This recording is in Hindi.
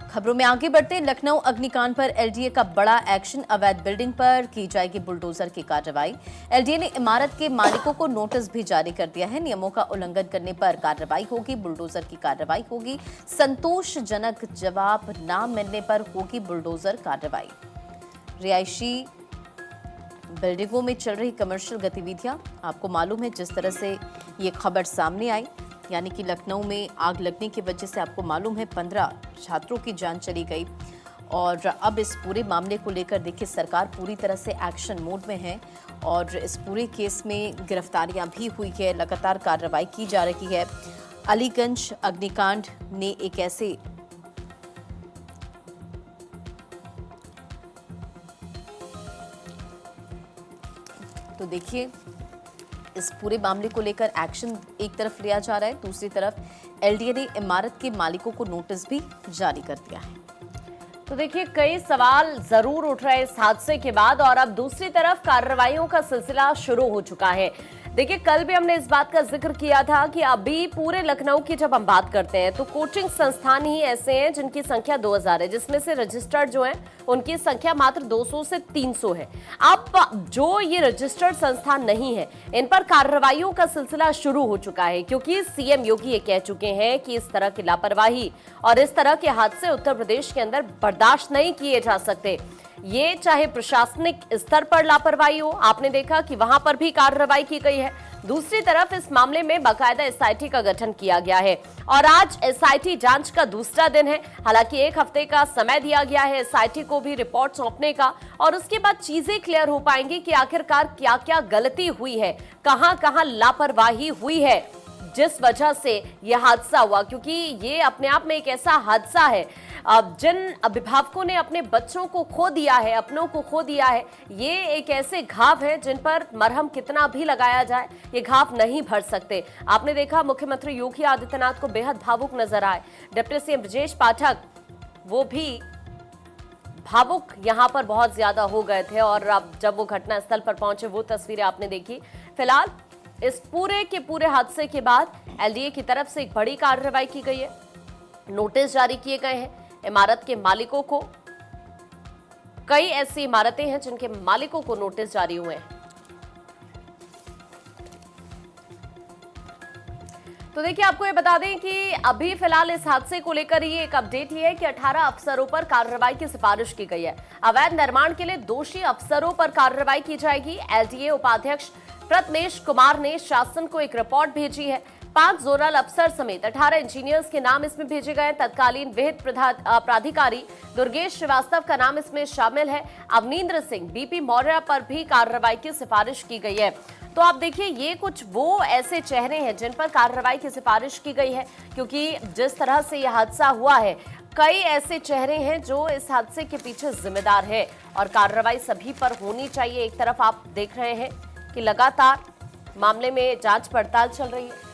खबरों में आगे बढ़ते हैं। लखनऊ अग्निकांड पर एलडीए का बड़ा एक्शन। अवैध बिल्डिंग पर की जाएगी बुलडोजर की कार्रवाई। एलडीए ने इमारत के मालिकों को नोटिस भी जारी कर दिया है। नियमों का उल्लंघन करने पर कार्रवाई होगी, बुलडोजर की कार्रवाई होगी। संतोषजनक जवाब न मिलने पर होगी बुलडोजर कार्रवाई। रिहायशी बिल्डिंगों में चल रही कमर्शियल गतिविधियां, आपको मालूम है जिस तरह से ये खबर सामने आई, यानी कि लखनऊ में आग लगने की वजह से आपको मालूम है 15 छात्रों की जान चली गई। और अब इस पूरे मामले को लेकर देखिए सरकार पूरी तरह से एक्शन मोड में है और इस पूरे केस में गिरफ्तारियां भी हुई है, लगातार कार्रवाई की जा रही है। अलीगंज अग्निकांड ने एक ऐसे तो देखिए इस पूरे मामले को लेकर एक्शन एक तरफ लिया जा रहा है, दूसरी तरफ एलडीए ने इमारत के मालिकों को नोटिस भी जारी कर दिया है। तो देखिए कई सवाल जरूर उठ रहे हैं इस हादसे के बाद और अब दूसरी तरफ कार्रवाइयों का सिलसिला शुरू हो चुका है। देखिए कल भी हमने इस बात का जिक्र किया था कि अभी पूरे लखनऊ की जब हम बात करते हैं तो कोचिंग संस्थान ही ऐसे हैं जिनकी संख्या 2000 है, जिसमें से रजिस्टर्ड जो हैं उनकी संख्या मात्र 200 से 300 है। अब जो ये रजिस्टर्ड संस्थान नहीं है इन पर कार्रवाइयों का सिलसिला शुरू हो चुका है, क्योंकि सीएम योगी ये कह चुके हैं कि इस तरह की लापरवाही और इस तरह के हादसे उत्तर प्रदेश के अंदर बर्दाश्त नहीं किए जा सकते। ये चाहे प्रशासनिक स्तर पर लापरवाही हो, आपने देखा कि वहां पर भी कार्रवाई की गई है। दूसरी तरफ इस मामले में बाकायदा एसआईटी का गठन किया गया है और आज एसआईटी जांच का दूसरा दिन है। हालांकि 1 हफ्ते का समय दिया गया है एसआईटी को भी रिपोर्ट सौंपने का और उसके बाद चीजें क्लियर हो पाएंगी कि आखिरकार क्या क्या गलती हुई है, कहां कहां लापरवाही हुई है जिस वजह से यह हादसा हुआ। क्योंकि ये अपने आप में एक ऐसा हादसा है, अब जिन अभिभावकों ने अपने बच्चों को खो दिया है, अपनों को खो दिया है, ये एक ऐसे घाव है जिन पर मरहम कितना भी लगाया जाए ये घाव नहीं भर सकते। आपने देखा मुख्यमंत्री योगी आदित्यनाथ को बेहद भावुक नजर आए। डिप्टी सीएम ब्रजेश पाठक वो भी भावुक यहां पर बहुत ज्यादा हो गए थे और अब जब वो घटनास्थल पर पहुंचे वो तस्वीरें आपने देखी। फिलहाल इस पूरे के पूरे हादसे के बाद एलडीए की तरफ से एक बड़ी कार्रवाई की गई है, नोटिस जारी किए गए हैं इमारत के मालिकों को। कई ऐसी इमारतें हैं जिनके मालिकों को नोटिस जारी हुए हैं। तो देखिए आपको ये बता दें कि अभी फिलहाल इस हादसे को लेकर ये एक अपडेट ये है कि 18 अफसरों पर कार्रवाई की सिफारिश की गई है। अवैध निर्माण के लिए दोषी अफसरों पर कार्रवाई की जाएगी। एलडीए उपाध्यक्ष प्रथमेश कुमार ने शासन को एक रिपोर्ट भेजी है। 5 जोनल अफसर समेत 18 इंजीनियर्स के नाम इसमें भेजे गए। तत्कालीन विहित प्राधिकारी दुर्गेश श्रीवास्तव का नाम इसमें शामिल है। अवनींद्र सिंह, बीपी मौर्य पर भी कार्रवाई की सिफारिश की गई है। तो आप देखिए ये कुछ वो ऐसे चेहरे हैं जिन पर कार्रवाई की सिफारिश की गई है, क्योंकि जिस तरह से यह हादसा हुआ है कई ऐसे चेहरे हैं जो इस हादसे के पीछे जिम्मेदार है और कार्रवाई सभी पर होनी चाहिए। एक तरफ आप देख रहे हैं कि लगातार मामले में जांच पड़ताल चल रही है।